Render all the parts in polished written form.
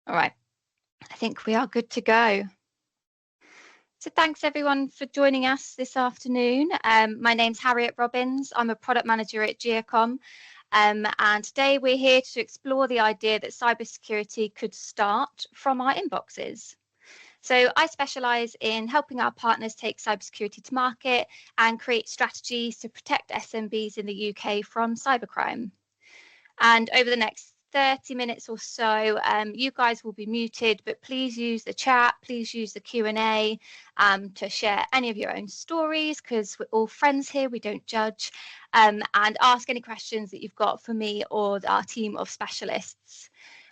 All right, I think we are good to go. So thanks everyone for joining us this afternoon. My name's Harriet Robbins. I'm a product manager at Giacom. And today we're here to explore the idea that cybersecurity could start from our inboxes. So I specialise in helping our partners take cybersecurity to market and create strategies to protect SMBs in the UK from cybercrime. And over the next 30 minutes or so, you guys will be muted, but please use the chat, please use the Q&A to share any of your own stories, because we're all friends here, we don't judge, and ask any questions that you've got for me or our team of specialists.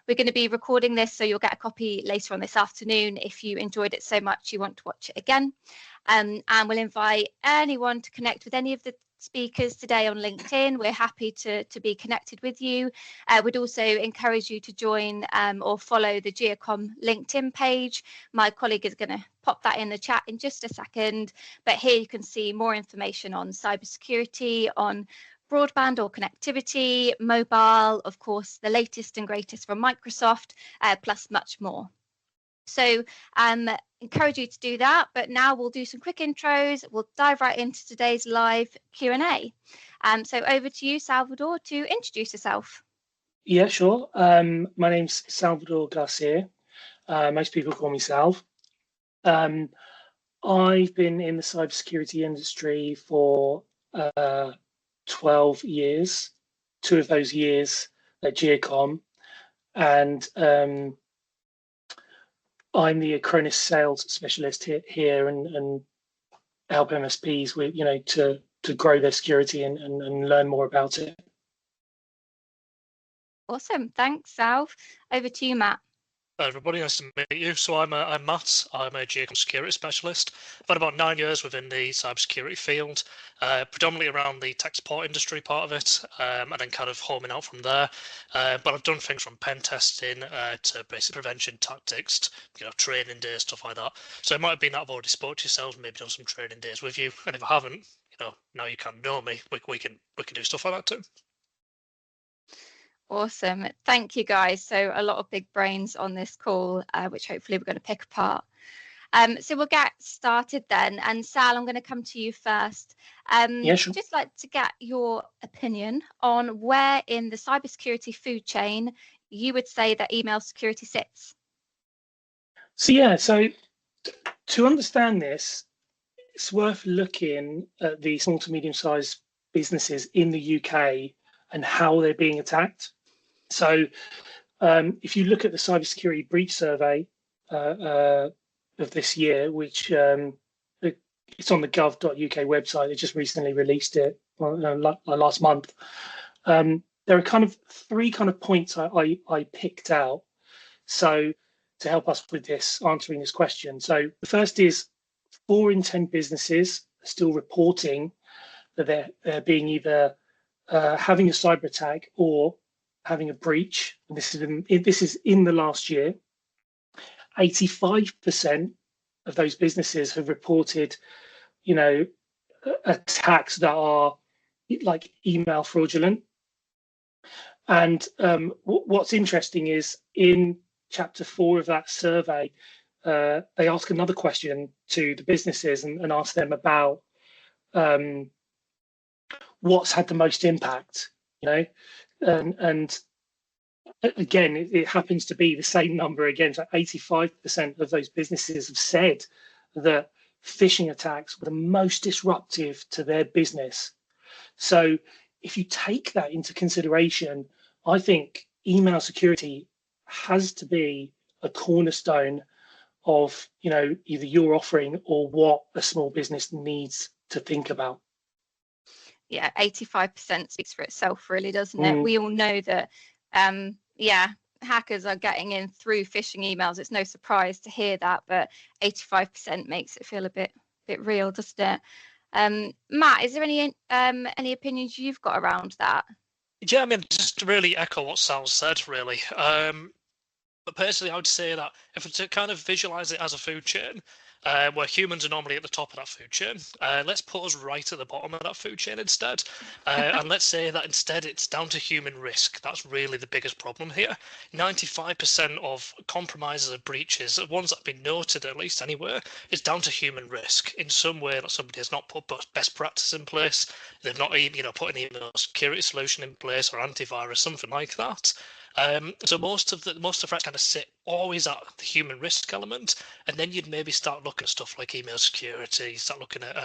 We're going to be recording this, so you'll get a copy later on this afternoon if you enjoyed it so much you want to watch it again. And we'll invite anyone to connect with any of the speakers today on LinkedIn. We're happy to be connected with you. We'd also encourage you to join or follow the Giacom LinkedIn page. My colleague is going to pop that in the chat in just a second, but here you can see more information on cybersecurity, on broadband or connectivity, mobile, of course, the latest and greatest from Microsoft, plus much more. So encourage you to do that, but now we'll do some quick intros. We'll dive right into today's live Q&A. So over to you, Salvador, to introduce yourself. Yeah, sure. My name's Salvador Garcia. Most people call me Salv. I've been in the cybersecurity industry for 12 years, 2 of those years at Giacom, and I'm the Acronis sales specialist here and help MSPs with, to grow their security and learn more about it. Awesome. Thanks, Salv. Over to you, Matt. Hi everybody, nice to meet you. So I'm Matt. I'm a Giacom security specialist. I've had about 9 years within the cybersecurity field, predominantly around the tech support industry part of it, and then kind of homing out from there. But I've done things from pen testing to basic prevention tactics, training days, stuff like that. So it might have been that I've already spoke to yourselves, maybe done some training days with you, and if I haven't, now you can know me. We can do stuff like that too. Awesome. Thank you, guys. So a lot of big brains on this call, which hopefully we're going to pick apart. So we'll get started then. And Sal, I'm going to come to you first. Yeah, sure. Just like to get your opinion on where in the cybersecurity food chain you would say that email security sits. So to understand this, it's worth looking at the small to medium-sized businesses in the UK and how they're being attacked. So if you look at the cybersecurity breach survey of this year, which it's on the gov.uk website, they just recently released it last month. There are kind of 3 kind of points I picked out. So to help us with answering this question. So the first is 4 in 10 businesses are still reporting that they're being either having a cyber attack or having a breach. And this is in the last year. 85% of those businesses have reported, attacks that are like email fraudulent. And what's interesting is in chapter 4 of that survey, they ask another question to the businesses and ask them about what's had the most impact, and again, it happens to be the same number again. So 85% of those businesses have said that phishing attacks were the most disruptive to their business. So if you take that into consideration, I think email security has to be a cornerstone of, either your offering or what a small business needs to think about. Yeah, 85% speaks for itself, really, doesn't it? We all know that, hackers are getting in through phishing emails. It's no surprise to hear that, but 85% makes it feel a bit real, doesn't it? Matt, is there any opinions you've got around that? Yeah, I mean, just to really echo what Sal said, really. But personally, I would say that if we're to kind of visualize it as a food chain, where humans are normally at the top of that food chain, let's put us right at the bottom of that food chain instead. And let's say that instead it's down to human risk. That's really the biggest problem here. 95% of compromises and breaches, the ones that have been noted at least anywhere, is down to human risk. In some way that somebody has not put best practice in place, they've not put an email security solution in place or antivirus, something like that. So most of the threats kind of sit always at the human risk element, and then you'd maybe start looking at stuff like email security, you start looking at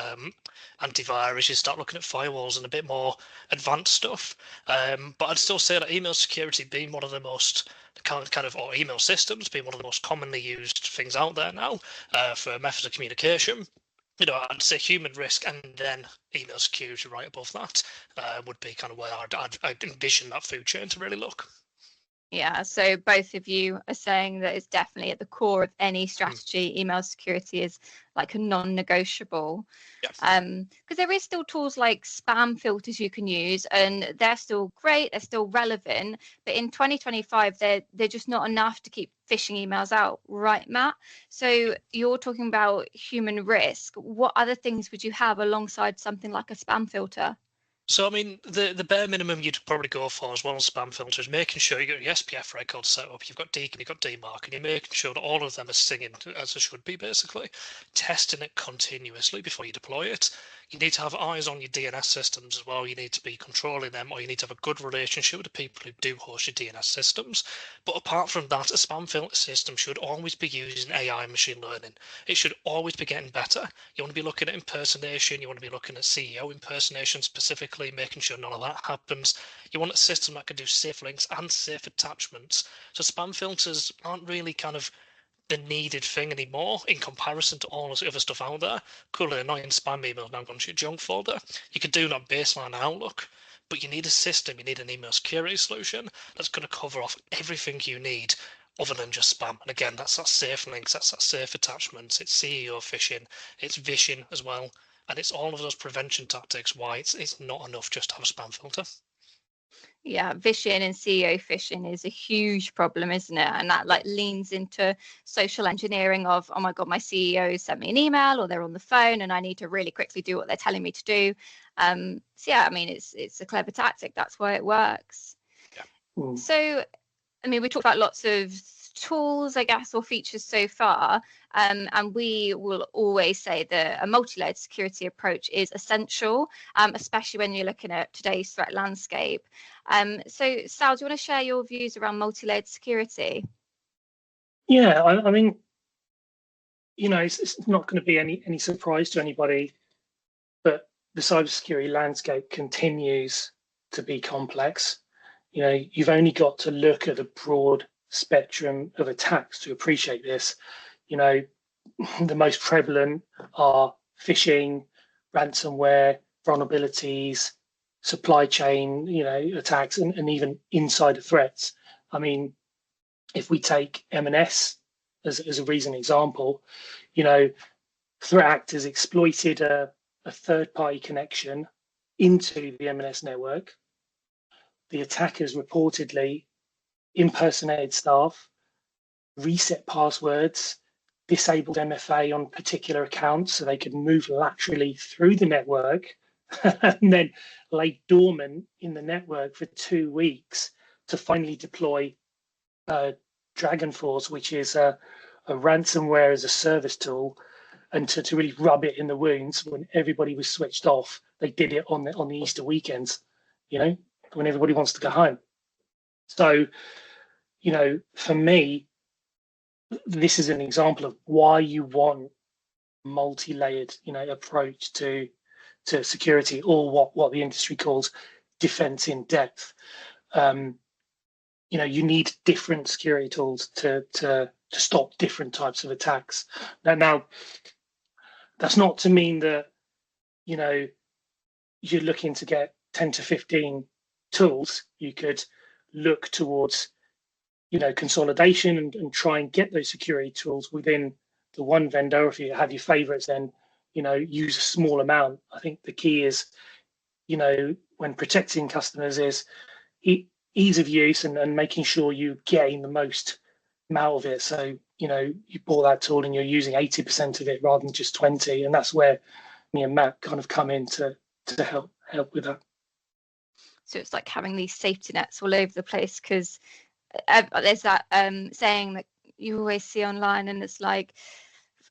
antivirus, you start looking at firewalls and a bit more advanced stuff. But I'd still say that email security being one of the most or email systems being one of the most commonly used things out there now for methods of communication. I'd say human risk and then email security right above that would be kind of where I'd envision that food chain to really look. Yeah, so both of you are saying that it's definitely at the core of any strategy. Email security is like a non-negotiable. Yeah. Because there is still tools like spam filters you can use, and they're still great, they're still relevant. But in 2025, they're just not enough to keep phishing emails out, right, Matt? So you're talking about human risk. What other things would you have alongside something like a spam filter? So, I mean, the bare minimum you'd probably go for as well as spam filters, making sure you've got your SPF record set up, you've got Deacon, you've got DMARC, and you're making sure that all of them are singing as they should be, basically. Testing it continuously before you deploy it. You need to have eyes on your DNS systems as well. You need to be controlling them, or you need to have a good relationship with the people who do host your DNS systems. But apart from that, a spam filter system should always be using AI and machine learning. It should always be getting better. You want to be looking at impersonation, you want to be looking at CEO impersonation specifically, making sure none of that happens. You want a system that can do safe links and safe attachments. So spam filters aren't really kind of the needed thing anymore in comparison to all the other stuff out there. Cool, annoying spam emails now gone to your junk folder. You can do that baseline Outlook, but you need a system, you need an email security solution that's going to cover off everything you need other than just spam. And again, that's that safe links, that's that safe attachments, it's CEO phishing, it's vishing as well. And it's all of those prevention tactics why it's not enough just to have a spam filter. Yeah, vishing and CEO phishing is a huge problem, isn't it? And that leans into social engineering of, oh my God, my CEO sent me an email or they're on the phone and I need to really quickly do what they're telling me to do. So yeah, I mean, it's a clever tactic. That's why it works. Yeah. So, I mean, we talked about lots of tools, I guess, or features so far. And we will always say that a multi-layered security approach is essential, especially when you're looking at today's threat landscape. So, Sal, do you want to share your views around multi-layered security? Yeah, I mean, it's not going to be any surprise to anybody, but the cybersecurity landscape continues to be complex. You've only got to look at a broad spectrum of attacks to appreciate this. The most prevalent are phishing, ransomware, vulnerabilities, supply chain, attacks, and even insider threats. I mean, if we take M&S as a recent example, threat actors exploited a third-party connection into the M&S network. The attackers reportedly impersonated staff, reset passwords, disabled MFA on particular accounts so they could move laterally through the network, and then lay dormant in the network for 2 weeks to finally deploy Dragon Force, which is a ransomware as a service tool, and to really rub it in the wounds when everybody was switched off. They did it on the Easter weekends, when everybody wants to go home. So, for me, this is an example of why you want multi-layered, approach to security, or what the industry calls defense in depth. You need different security tools to stop different types of attacks. Now, that's not to mean that you're looking to get 10 to 15 tools. You could look towards consolidation and try and get those security tools within the one vendor. If you have your favorites, then use a small amount. I think the key is when protecting customers is ease of use and making sure you gain the most out of it. So, you bought that tool and you're using 80% of it rather than just 20. And that's where me and Matt kind of come in to help with that. So it's like having these safety nets all over the place, because there's that saying that you always see online, and it's like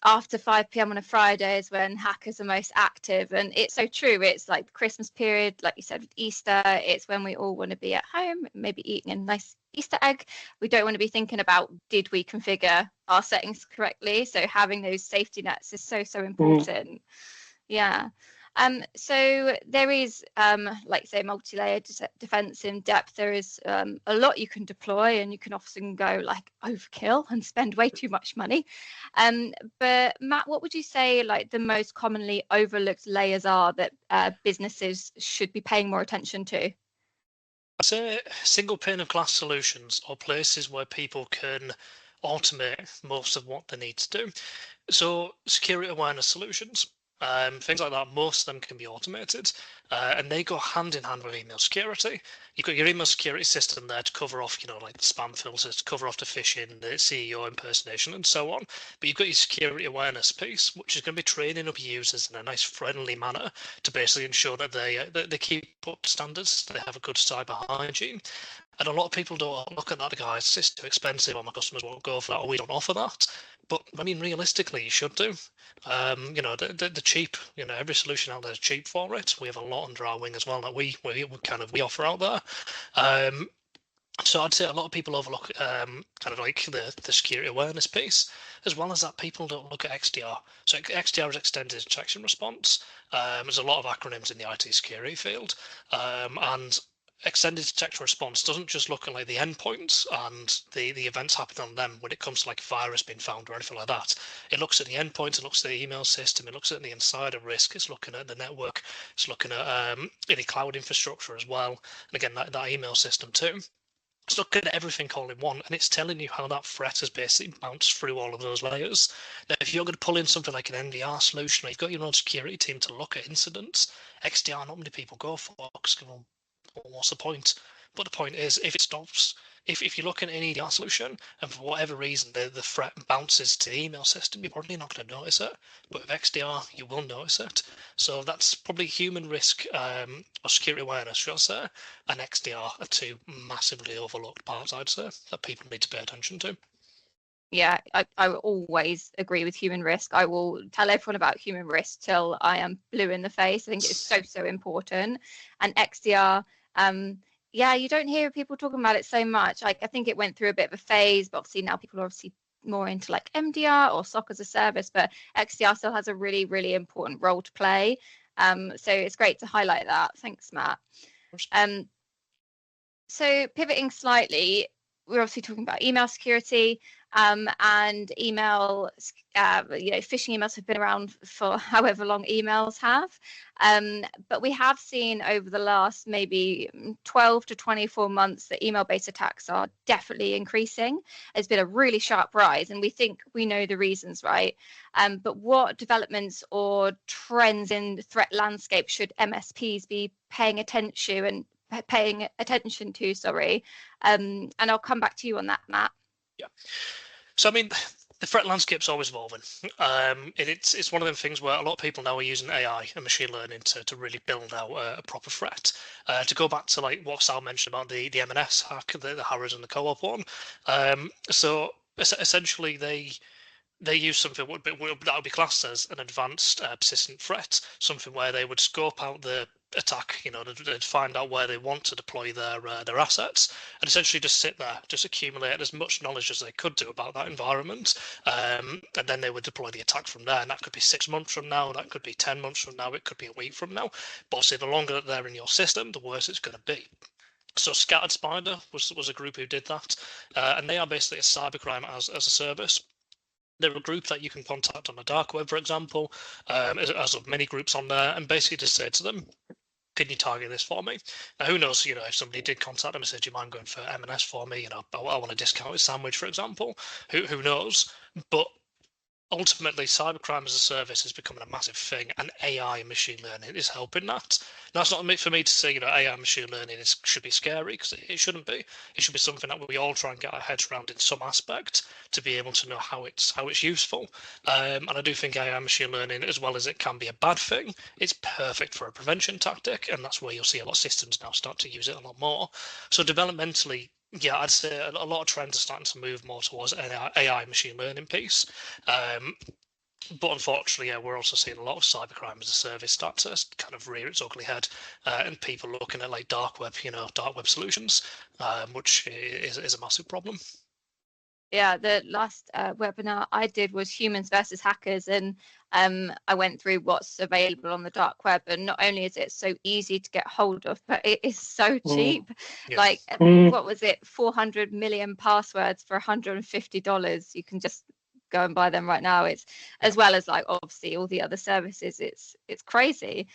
after 5 p.m. on a Friday is when hackers are most active. And it's so true. It's like the Christmas period, like you said, with Easter, it's when we all want to be at home, maybe eating a nice Easter egg. We don't want to be thinking about, did we configure our settings correctly? So having those safety nets is so important. Yeah. So there is, like say, multi-layered defense in depth. There is a lot you can deploy, and you can often go like overkill and spend way too much money. But Matt, what would you say like the most commonly overlooked layers are that businesses should be paying more attention to? I'd say single pane of glass solutions, or places where people can automate most of what they need to do. So security awareness solutions, things like that, most of them can be automated, and they go hand in hand with email security. You've got your email security system there to cover off, like the spam filters, to cover off the phishing, the CEO impersonation, and so on. But you've got your security awareness piece, which is going to be training up users in a nice, friendly manner to basically ensure that they keep up standards, they have a good cyber hygiene. And a lot of people don't look at that, guys, it's too expensive, or my customers won't go for that, or we don't offer that. But I mean, realistically, you should do. The cheap, every solution out there is cheap for it. We have a lot under our wing as well that we offer out there. So I'd say a lot of people overlook kind of like the security awareness piece, as well as that people don't look at XDR. So XDR is Extended Detection Response. There's a lot of acronyms in the IT security field, and Extended Detection Response doesn't just look at like the endpoints and the events happening on them when it comes to like a virus being found or anything like that. It looks at the endpoints, it looks at the email system, it looks at the insider risk, it's looking at the network, it's looking at any cloud infrastructure as well, and again that email system too. It's looking at everything all in one, and it's telling you how that threat has basically bounced through all of those layers. Now, if you're going to pull in something like an NDR solution, or you've got your own security team to look at incidents, XDR not many people go for, because well, what's the point? But the point is, if it stops, if you're looking at an EDR solution, and for whatever reason the threat bounces to the email system, you're probably not going to notice it. But with XDR, you will notice it. So that's probably human risk or security awareness, should I say, and XDR are two massively overlooked parts, I'd say, that people need to pay attention to. Yeah, I always agree with human risk. I will tell everyone about human risk till I am blue in the face. I think it's so important. And XDR, yeah, you don't hear people talking about it so much. I think it went through a bit of a phase, but obviously now people are obviously more into like MDR or SOC as a service, but XDR still has a really important role to play. So it's great to highlight that. Thanks, Matt. So pivoting slightly, we're obviously talking about email security, and email, phishing emails have been around for however long emails have. But we have seen over the last maybe 12 to 24 months that email-based attacks are definitely increasing. There's been a really sharp rise, and we think we know the reasons, right? But what developments or trends in the threat landscape should MSPs be paying attention to, and I'll come back to you on that, Matt. Yeah. So I mean, the threat landscape's always evolving. It's one of them things where a lot of people now are using AI and machine learning to really build out a proper threat. To go back to like what Sal mentioned about the M&S hack, the Harrods and the Co-op one. So essentially they use something that would be classed as an advanced persistent threat, something where they would scope out the attack, they'd find out where they want to deploy their assets, and essentially just sit there, just accumulate as much knowledge as they could do about that environment, and then they would deploy the attack from there. And that could be 6 months from now, that could be 10 months from now, it could be a week from now. But obviously, the longer that they're in your system, the worse it's going to be. So Scattered Spider was a group who did that, and they are basically a cybercrime as a service. They're a group that you can contact on the dark web, for example, as of many groups on there, and basically just say to them, can you target this for me? Now, who knows, if somebody did contact them and said, do you mind going for M&S for me? I want a discounted sandwich, for example. Who knows? But ultimately, cybercrime as a service is becoming a massive thing, and AI and machine learning is helping that. Now, it's not for me to say, AI and machine learning should be scary, because it shouldn't be. It should be something that we all try and get our heads around in some aspect to be able to know how it's useful. And I do think AI and machine learning, as well as it can be a bad thing, it's perfect for a prevention tactic, and that's where you'll see a lot of systems now start to use it a lot more. So developmentally, yeah, I'd say a lot of trends are starting to move more towards an AI machine learning piece. But unfortunately, yeah, we're also seeing a lot of cybercrime as a service start to kind of rear its ugly head, and people looking at like dark web solutions, which is a massive problem. Yeah, the last webinar I did was humans versus hackers, and I went through what's available on the dark web, and not only is it so easy to get hold of, but it is so cheap. Yeah. Like, what was it, 400 million passwords for $150? You can just go and buy them right now. It's as well as, like, obviously all the other services. It's crazy.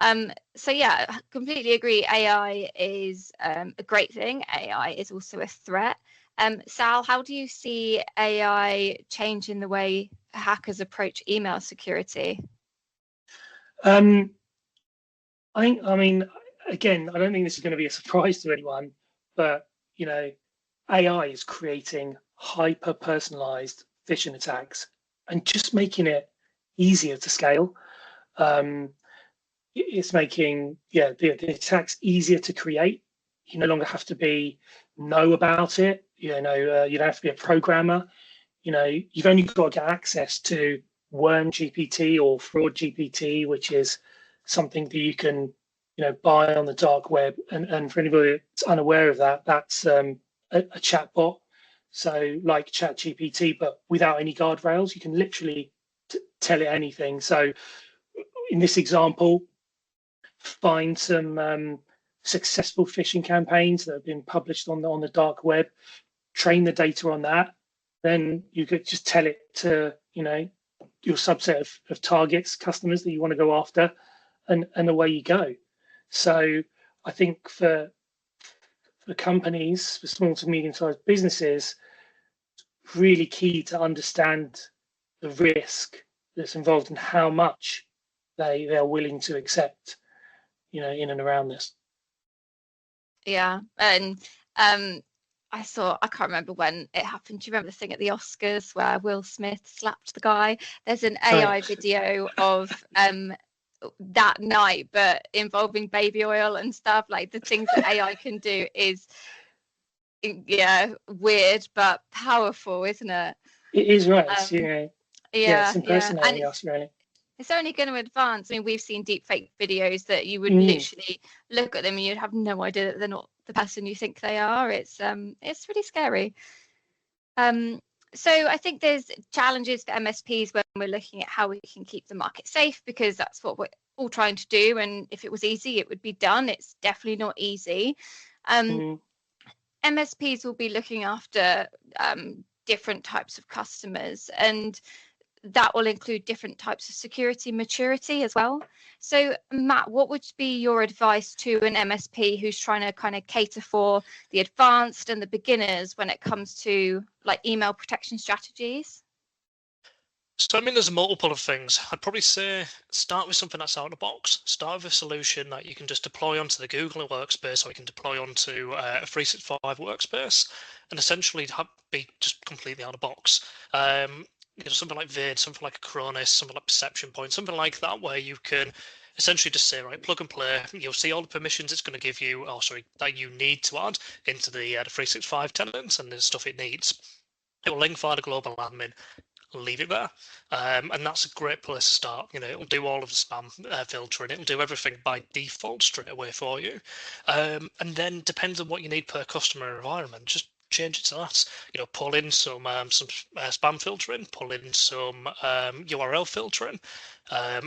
So yeah, I completely agree. AI is a great thing. AI is also a threat. Sal, how do you see AI changing the way hackers approach email security? I mean, again, I don't think this is going to be a surprise to anyone, but AI is creating hyper personalized phishing attacks and just making it easier to scale. It's making the attacks easier to create. You no longer have to know about it. You don't have to be a programmer. You've only got to get access to Worm GPT or Fraud GPT, which is something that you can buy on the dark web. And for anybody that's unaware of that, that's a chatbot. So like Chat GPT, but without any guardrails, you can literally tell it anything. So in this example, find some successful phishing campaigns that have been published on the dark web, train the data on that, then you could just tell it to your subset of targets, customers that you want to go after, and away you go. So I think for companies, for small to medium-sized businesses, really key to understand the risk that's involved and how much they're willing to accept in and around this. Yeah, and I can't remember when it happened. Do you remember the thing at the Oscars where Will Smith slapped the guy? There's an AI video of that night, but involving baby oil and stuff. Like, the things that AI can do is weird but powerful, isn't it? It is, right. It's impersonating us, really. It's only going to advance. I mean, we've seen deepfake videos that you would literally look at them and you'd have no idea that they're not the person you think they are. It's really scary. So I think there's challenges for MSPs when we're looking at how we can keep the market safe, because that's what we're all trying to do. And if it was easy, it would be done. It's definitely not easy. MSPs will be looking after different types of customers, and that will include different types of security maturity as well. So Matt, what would be your advice to an MSP who's trying to kind of cater for the advanced and the beginners when it comes to like email protection strategies? So I mean, there's a multiple of things. I'd probably say start with something that's out of the box. Start with a solution that you can just deploy onto the Google workspace, or you can deploy onto a 365 workspace, and essentially be just completely out of the box. Something like Vid, something like Acronis, something like Perception Point, something like that, where you can essentially just say, right, plug and play. You'll see all the permissions it's going to give you, that you need to add into the 365 tenants and the stuff it needs. It will link via the global admin. Leave it there, and that's a great place to start. It'll do all of the spam filtering. It'll do everything by default straight away for you, and then depends on what you need per customer environment. Just change it to that. Pull in some spam filtering, pull in some URL filtering,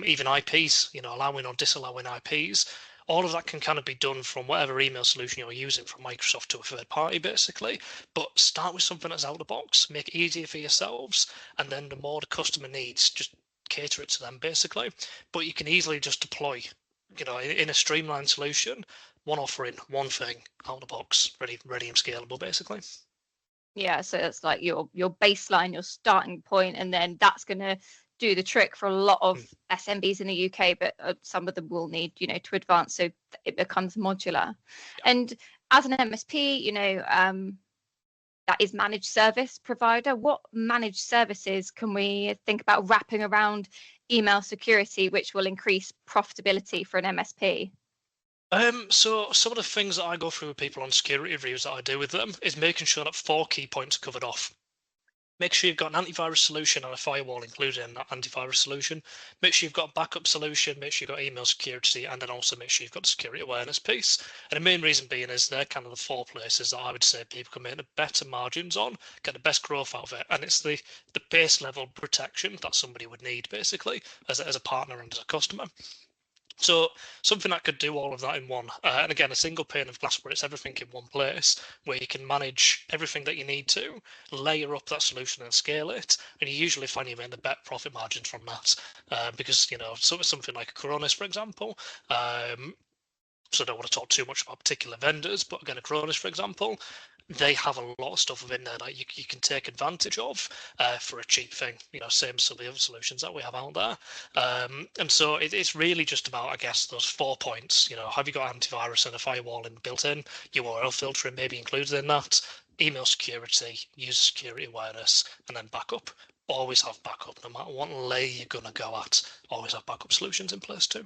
even IPs. Allowing or disallowing IPs. All of that can kind of be done from whatever email solution you're using, from Microsoft to a third party, basically. But start with something that's out of the box, make it easier for yourselves, and then the more the customer needs, just cater it to them, basically. But you can easily just deploy, in a streamlined solution, one offering, one thing, out of the box, ready and scalable, basically. Yeah, so that's like your baseline, your starting point, and then that's going to do the trick for a lot of SMBs in the UK, but some of them will need, to advance, so it becomes modular. And as an MSP, that is managed service provider. What managed services can we think about wrapping around email security, which will increase profitability for an MSP? So some of the things that I go through with people on security reviews that I do with them is making sure that 4 key points are covered off. Make sure you've got an antivirus solution and a firewall included in that antivirus solution. Make sure you've got a backup solution, make sure you've got email security, and then also make sure you've got the security awareness piece. And the main reason being is they're kind of the 4 places that I would say people can make the better margins on, get the best growth out of it. And it's the base level protection that somebody would need basically as a partner and as a customer. So something that could do all of that in one, and again, a single pane of glass where it's everything in one place, where you can manage everything that you need to, layer up that solution and scale it, and you usually find you make the better profit margins from that, because something like Coronis, for example. So I don't want to talk too much about particular vendors, but again, Acronis, for example, they have a lot of stuff within there that you can take advantage of for a cheap thing, same as some of the other solutions that we have out there. And so it's really just about, I guess, those 4 points. Have you got antivirus and a firewall built in? URL filtering maybe included in that, email security, user security awareness, and then backup. Always have backup, no matter what layer you're going to go at, always have backup solutions in place too.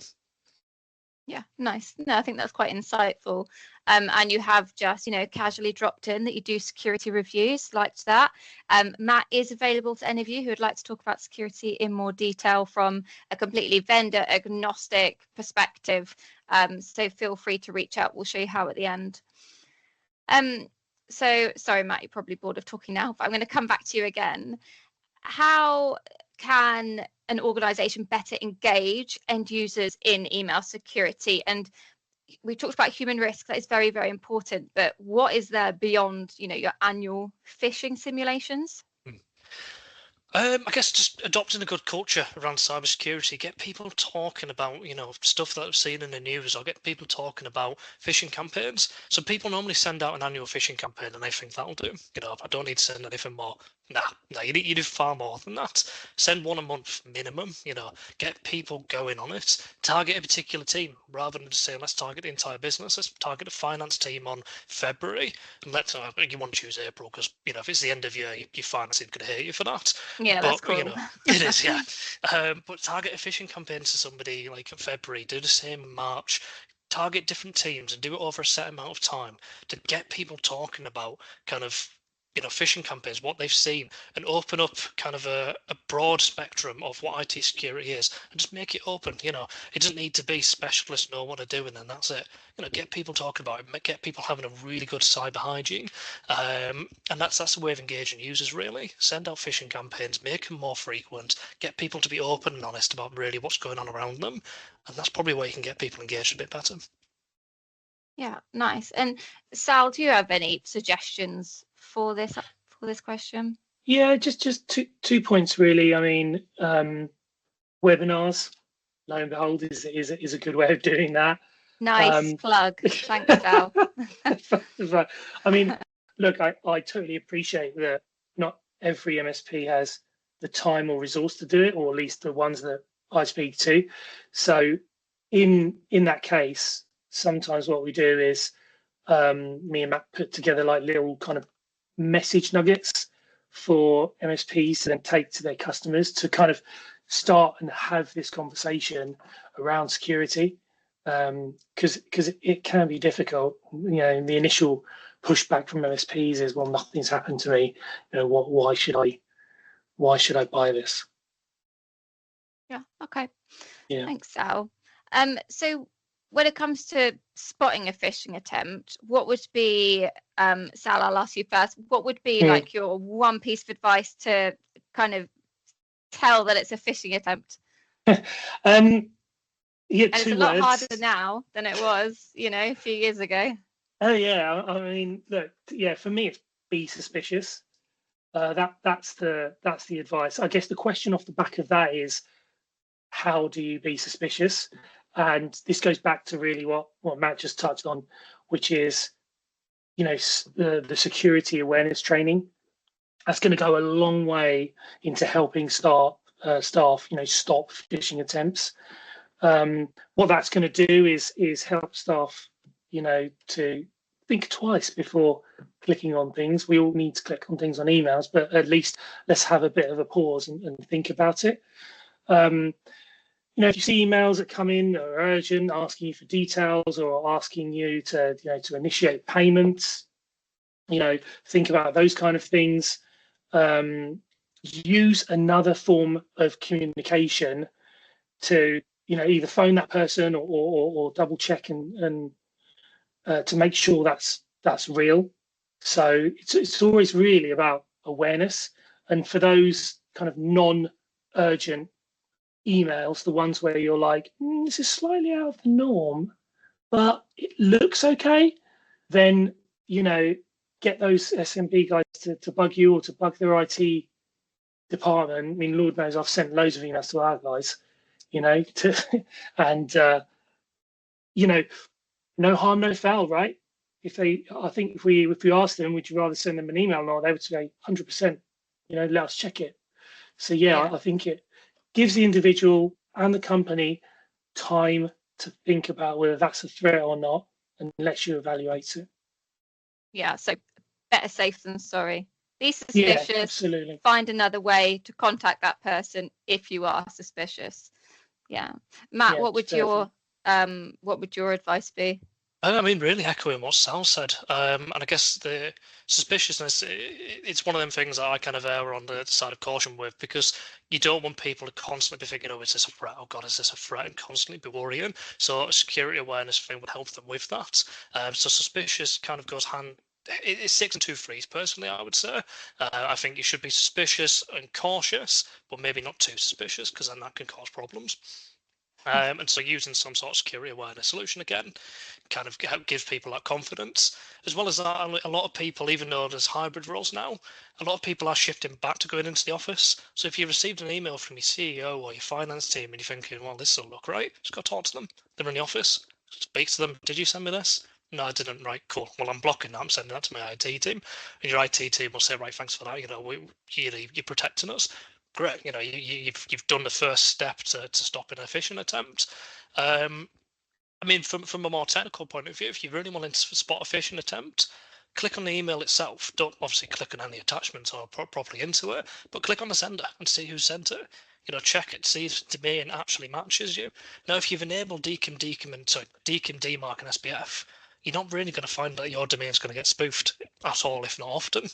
Yeah, nice. No, I think that's quite insightful. And you have just, casually dropped in that you do security reviews, liked that. Matt is available to any of you who would like to talk about security in more detail from a completely vendor agnostic perspective. So feel free to reach out. We'll show you how at the end. So sorry, Matt, you're probably bored of talking now, but I'm going to come back to you again. How can an organization better engage end users in email security? And we talked about human risk, that is very, very important, but what is there beyond, your annual phishing simulations? I guess just adopting a good culture around cybersecurity, get people talking about, stuff that I've seen in the news, or get people talking about phishing campaigns. So people normally send out an annual phishing campaign and they think that'll do. I don't need to send anything more. Nah, you do far more than that. Send one a month minimum, get people going on it. Target a particular team rather than just saying, let's target the entire business. Let's target the finance team on February. And you want to choose April because, if it's the end of year, your finance team could hate you for that. Yeah, that's cool. It is, yeah. But target a phishing campaign to somebody like in February, do the same in March. Target different teams and do it over a set amount of time to get people talking about kind of phishing campaigns, what they've seen, and open up kind of a broad spectrum of what IT security is, and just make it open. It doesn't need to be specialists know what to do, and then that's it. Get people talking about it, get people having a really good cyber hygiene, and that's the way of engaging users. Really, send out phishing campaigns, make them more frequent, get people to be open and honest about really what's going on around them, and that's probably where you can get people engaged a bit better. Yeah, nice. And Sal, do you have any suggestions for this question? Yeah, just two points really. I mean, webinars, lo and behold, is a good way of doing that. Nice plug. Thanks, Sal. I mean, look, I totally appreciate that not every MSP has the time or resource to do it, or at least the ones that I speak to. So in that case, sometimes what we do is me and Matt put together like little kind of message nuggets for MSPs to then take to their customers to kind of start and have this conversation around security, because it can be difficult. The initial pushback from MSPs is, well, nothing's happened to me. Why should I buy this? Yeah. Okay. Yeah. Thanks, Sal. So when it comes to spotting a phishing attempt, what would be, Sal, I'll ask you first, what would be like your one piece of advice to kind of tell that it's a phishing attempt? And it's a lot harder now than it was, a few years ago. Oh yeah, I mean, look, yeah, for me it's be suspicious. That's the advice. I guess the question off the back of that is, how do you be suspicious? And this goes back to really what Matt just touched on, which is, the security awareness training That's going to go a long way into helping staff, stop phishing attempts. What that's going to do is help staff, to think twice before clicking on things. We all need to click on things on emails, but at least let's have a bit of a pause and think about it. If you see emails that come in that are urgent, asking you for details or asking you to initiate payments, think about those kind of things. Use another form of communication to either phone that person or double check and to make sure that's real. So it's always really about awareness, and for those kind of non-urgent emails, the ones where you're like, this is slightly out of the norm, but it looks okay, then get those SMB guys to bug you or to bug their IT department. I mean, Lord knows I've sent loads of emails to our guys, and no harm, no foul, right? I think if we asked them, would you rather send them an email or not, they would say 100%. Let us check it. So yeah. I think it gives the individual and the company time to think about whether that's a threat or not, and lets you evaluate it. Yeah, so better safe than sorry. Be suspicious. Yeah, absolutely. Find another way to contact that person if you are suspicious. Yeah, Matt, what would your advice be? I mean, really echoing what Sal said. And I guess the suspiciousness, it's one of them things that I kind of err on the side of caution with, because you don't want people to constantly be thinking, is this a threat? Oh God, is this a threat? And constantly be worrying. So a security awareness thing would help them with that. So suspicious kind of goes hand. It's 6 and 2 threes, personally, I would say. I think you should be suspicious and cautious, but maybe not too suspicious, because then that can cause problems. And so using some sort of security awareness solution again kind of gives people that confidence. As well as that, a lot of people, even though there's hybrid roles now, a lot of people are shifting back to going into the office. So if you received an email from your CEO or your finance team and you're thinking, well, this will look right, just go talk to them. They're in the office. Speak to them. Did you send me this? No, I didn't. Right, cool. Well, I'm blocking that. I'm sending that to my IT team. And your IT team will say, right, thanks for that. You're protecting us. Great. You've done the first step to stop an phishing attempt. I mean, from a more technical point of view, if you really want to spot a phishing attempt, click on the email itself. Don't obviously click on any attachments or properly into it, but click on the sender and see who sent it. Check it, see if the domain actually matches you. Now, if you've enabled DKIM, DMARC, and SPF, you're not really going to find that your domain is going to get spoofed at all, if not often.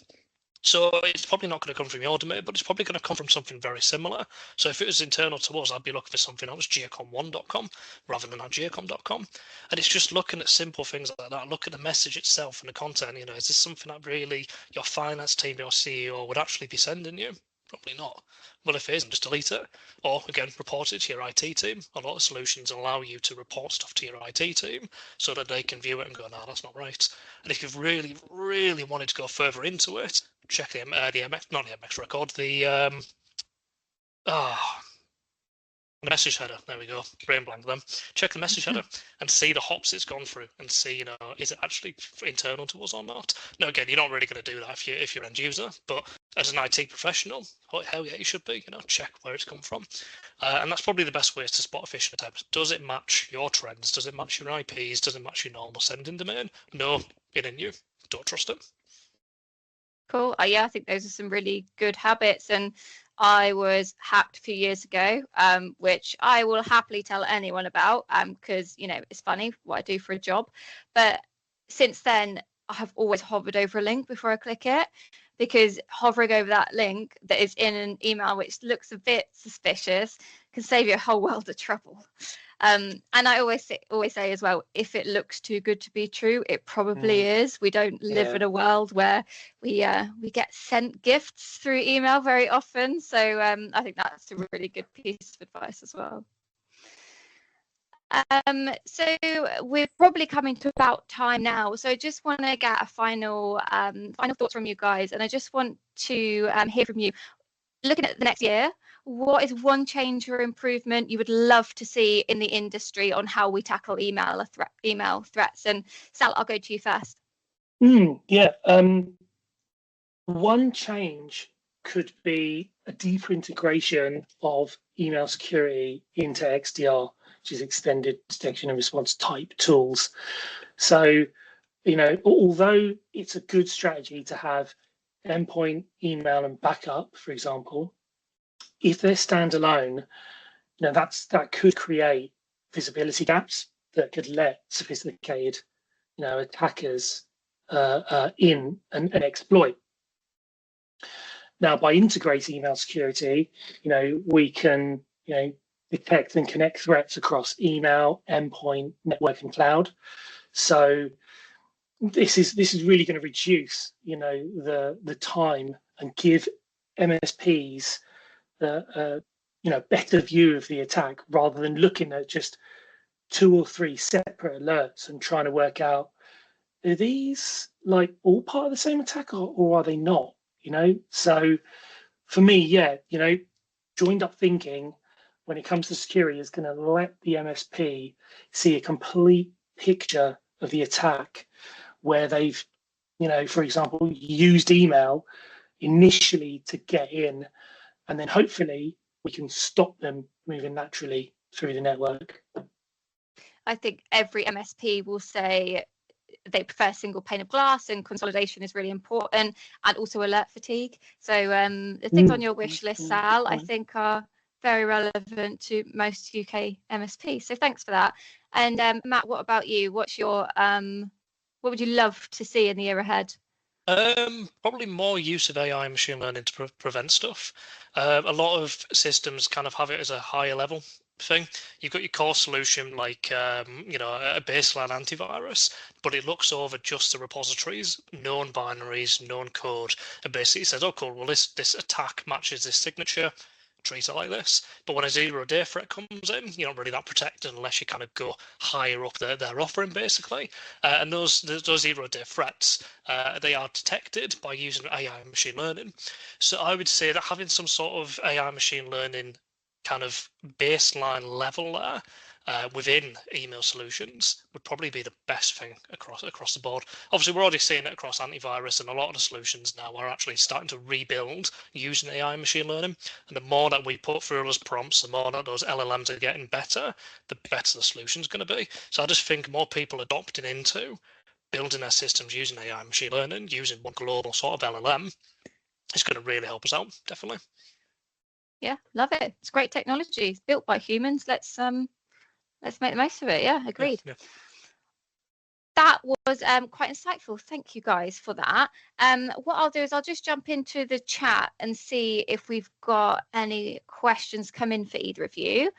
So it's probably not going to come from your domain, but it's probably going to come from something very similar. So if it was internal to us, I'd be looking for something that was giacom1.com rather than at giacom.com. And it's just looking at simple things like that. Look at the message itself and the content. Is this something that really your finance team, your CEO would actually be sending you? Probably not. Well, if it isn't, just delete it. Or, again, report it to your IT team. A lot of solutions allow you to report stuff to your IT team so that they can view it and go, no, that's not right. And if you've really, really wanted to go further into it, check the MX record, the message header. There we go. Brain blank them. Check the message header and see the hops it's gone through and see, is it actually internal to us or not? Now, again, you're not really going to do that if you're end user, but as an IT professional, hell yeah, you should be. Check where it's come from, and that's probably the best way to spot a phishing attempt. Does it match your trends? Does it match your IPs? Does it match your normal sending domain? No, it ain't you. Don't trust it. Cool. Yeah, I think those are some really good habits. And I was hacked a few years ago, which I will happily tell anyone about because, it's funny what I do for a job. But since then, I have always hovered over a link before I click it, because hovering over that link that is in an email which looks a bit suspicious can save you a whole world of trouble. And I always say as well, if it looks too good to be true, it probably is. We don't live in a world where we get sent gifts through email very often. So I think that's a really good piece of advice as well. So we're probably coming to about time now. So I just want to get a final thoughts from you guys, and I just want to hear from you. Looking at the next year, what is one change or improvement you would love to see in the industry on how we tackle email threats? And Sal, I'll go to you first. Yeah. one change could be a deeper integration of email security into XDR, which is extended detection and response type tools. So, although it's a good strategy to have endpoint, email, and backup, for example, if they're standalone, that could create visibility gaps that could let sophisticated, attackers in and exploit. Now, by integrating email security, we can, detect and connect threats across email, endpoint, network, and cloud. So this is really going to reduce, the time and give MSPs the better view of the attack rather than looking at just 2 or 3 separate alerts and trying to work out, are these like all part of the same attack or are they not? So for me, joined up thinking when it comes to security is going to let the MSP see a complete picture of the attack where they've, for example, used email initially to get in, and then hopefully we can stop them moving naturally through the network. I think every MSP will say they prefer single pane of glass and consolidation is really important, and also alert fatigue. So the things on your wish list, Sal, I think are very relevant to most UK MSPs. So thanks for that. And Matt, what about you? What's your what would you love to see in the year ahead? Probably more use of AI and machine learning to prevent stuff. A lot of systems kind of have it as a higher level thing. You've got your core solution like a baseline antivirus, but it looks over just the repositories, known binaries, known code, and basically says, oh cool, well this attack matches this signature, treat it like this. But when a 0-day threat comes in, you're not really that protected unless you kind of go higher up their offering, basically. And those 0-day threats, they are detected by using AI and machine learning. So I would say that having some sort of AI machine learning kind of baseline level there within email solutions would probably be the best thing across the board. Obviously, we're already seeing it across antivirus, and a lot of the solutions now are actually starting to rebuild using AI and machine learning. And the more that we put through those prompts, the more that those LLMs are getting better, the better the solution's going to be. So I just think more people adopting into building their systems using AI and machine learning, using one global sort of LLM, is going to really help us out, definitely. Yeah, love it. It's great technology. It's built by humans. Let's make the most of it. Yeah, agreed. Yeah. That was quite insightful. Thank you guys for that. What I'll do is I'll just jump into the chat and see if we've got any questions come in for either of you.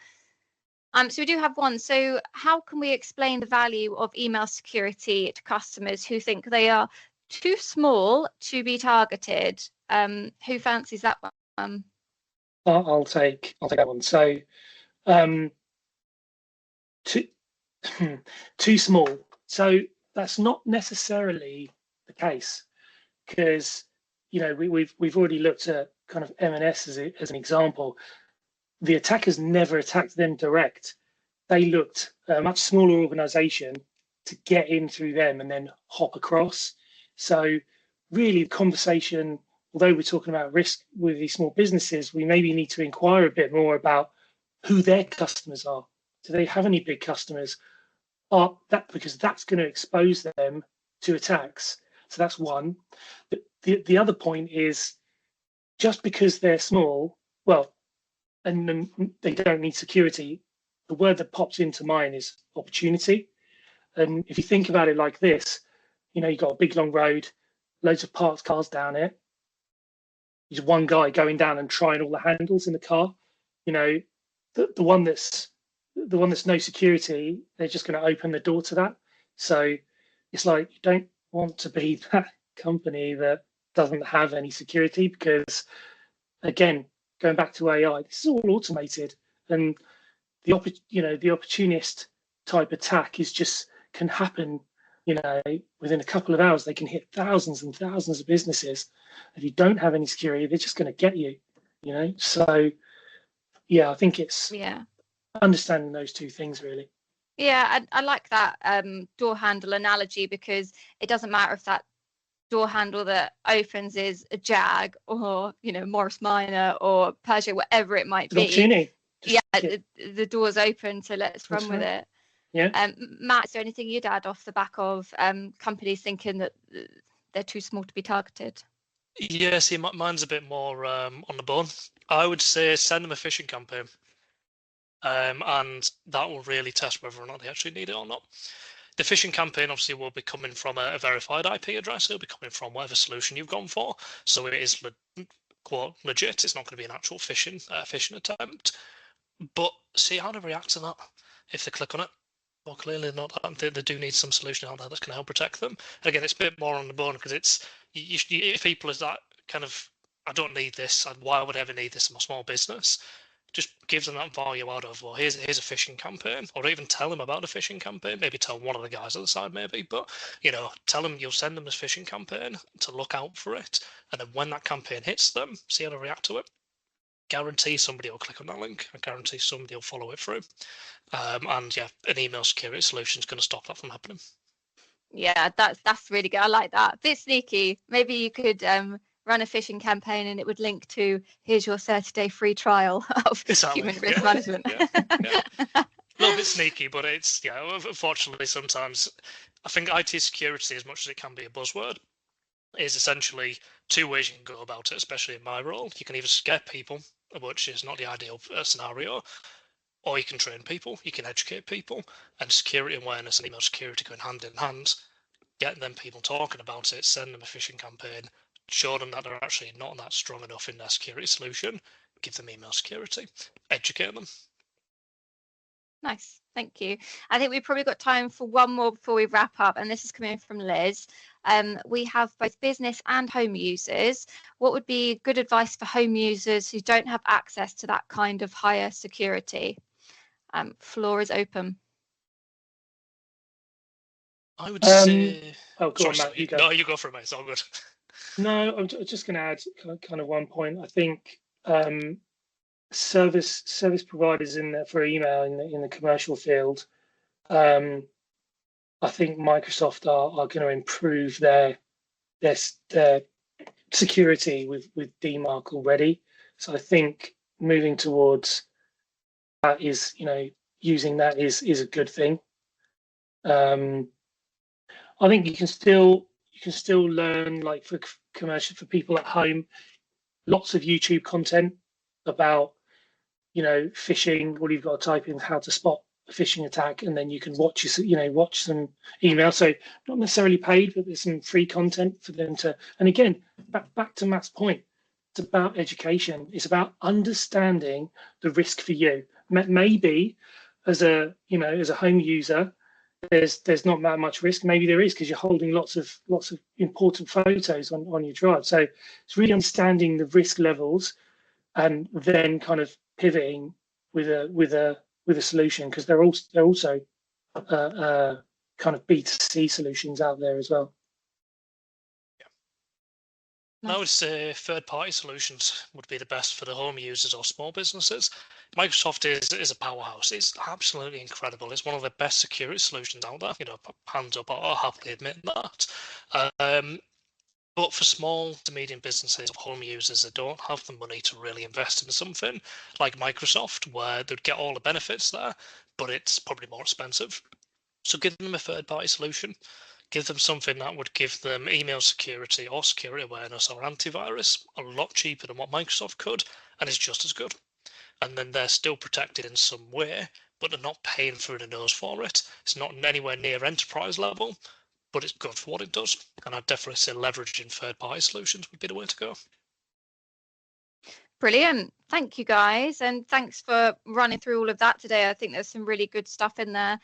So we do have one. So how can we explain the value of email security to customers who think they are too small to be targeted? Who fancies that one? I'll take that one. So too small. So that's not necessarily the case, because we've already looked at kind of M&S as an example. The attackers never attacked them direct. They looked at a much smaller organization to get in through them and then hop across. So really the conversation, although we're talking about risk with these small businesses, we maybe need to inquire a bit more about who their customers are. Do they have any big customers? Because that's going to expose them to attacks. So that's one. But the other point is, just because they're small, and they don't need security, the word that pops into mind is opportunity. And if you think about it like this, you've got a big long road, loads of parked cars down it. There's one guy going down and trying all the handles in the car. The one that's no security, they're just going to open the door to that. So it's like, you don't want to be that company that doesn't have any security, because again, going back to AI, this is all automated, and the opportunist type attack can happen. Within a couple of hours, they can hit thousands and thousands of businesses. If you don't have any security, they're just going to get you. So yeah, I think it's understanding those two things really. Yeah, I like that door handle analogy, because it doesn't matter if that door handle that opens is a Jag or, Morris Minor or Peugeot, whatever it might be. Opportunity. The door's open, so let's run with it. Yeah. Matt, is there anything you'd add off the back of companies thinking that they're too small to be targeted? Yeah, see, mine's a bit more on the bone. I would say send them a phishing campaign. And that will really test whether or not they actually need it or not. The phishing campaign obviously will be coming from a verified IP address. It'll be coming from whatever solution you've gone for. So it is quote legit. It's not going to be an actual phishing attempt. But see how they react to that if they click on it. Well, clearly not. They do need some solution out there that's going to help protect them. And again, it's a bit more on the bone because it's if people is that kind of, I don't need this. Why would I ever need this in my small business? Just give them that value out of, well, here's a phishing campaign, or even tell them about a phishing campaign. Maybe tell one of the guys at the side, maybe, but tell them you'll send them this phishing campaign to look out for it, and then when that campaign hits them, see how they react to it. Guarantee somebody will click on that link. I guarantee somebody will follow it through. And yeah, an email security solution is going to stop that from happening. Yeah, that's really good. I like that. A bit sneaky. Maybe you could run a phishing campaign and it would link to here's your 30-day free trial of human risk management. Yeah. A little bit sneaky, but it's unfortunately sometimes I think IT security, as much as it can be a buzzword, is essentially two ways you can go about it, especially in my role. You can either scare people, which is not the ideal scenario, or you can train people, you can educate people, and security awareness and email security going hand in hand. Get them people talking about it, send them a phishing campaign, show them that they're actually not that strong enough in their security solution, give them email security, educate them. Nice, thank you. I think we've probably got time for one more before we wrap up, and this is coming from Liz. We have both business and home users. What would be good advice for home users who don't have access to that kind of higher security? Floor is open. I would say. Oh, go on, Matt. You go. No, you go for it, mate. It's all good. No, I'm just going to add kind of one point. I think service providers in there for email in the commercial field. I think Microsoft are going to improve their security with DMARC already. So I think moving towards that is, using that is a good thing. I think you can still learn, like for commercial, for people at home, lots of YouTube content about phishing. All you've got to type in how to spot a phishing attack, and then you can watch some email. So not necessarily paid, but there's some free content for them to. And again, back to Matt's point, it's about education. It's about understanding the risk for you. Maybe as a home user, there's not that much risk. Maybe there is, because you're holding lots of important photos on your drive. So it's really understanding the risk levels and then kind of pivoting with a solution, because they're also kind of B2C solutions out there as well. I would say third-party solutions would be the best for the home users or small businesses. Microsoft is a powerhouse. It's absolutely incredible. It's one of the best security solutions out there. Hands up, I'll happily admit that. But for small to medium businesses, home users that don't have the money to really invest in something like Microsoft, where they'd get all the benefits there, but it's probably more expensive. So give them a third-party solution. Give them something that would give them email security or security awareness or antivirus a lot cheaper than what Microsoft could, and it's just as good. And then they're still protected in some way, but they're not paying through the nose for it. It's not anywhere near enterprise level, but it's good for what it does. And I'd definitely say leveraging third-party solutions would be the way to go. Brilliant. Thank you, guys. And thanks for running through all of that today. I think there's some really good stuff in there.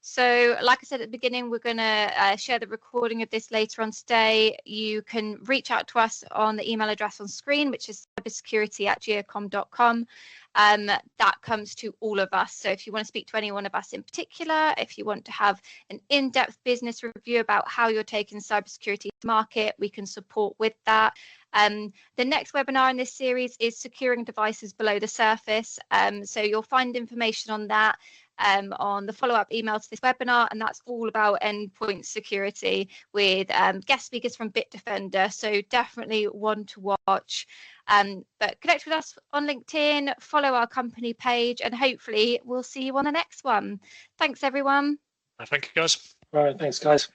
So like I said at the beginning, we're going to share the recording of this later on today. You can reach out to us on the email address on screen, which is cybersecurity@giacom.com. That comes to all of us. So if you want to speak to any one of us in particular, if you want to have an in-depth business review about how you're taking cybersecurity to market, we can support with that. The next webinar in this series is securing devices below the surface. So you'll find information on that on the follow-up email to this webinar, and that's all about endpoint security with guest speakers from Bitdefender. So definitely one to watch. But connect with us on LinkedIn, follow our company page, and hopefully we'll see you on the next one. Thanks, everyone. Thank you, guys. All right, thanks, guys.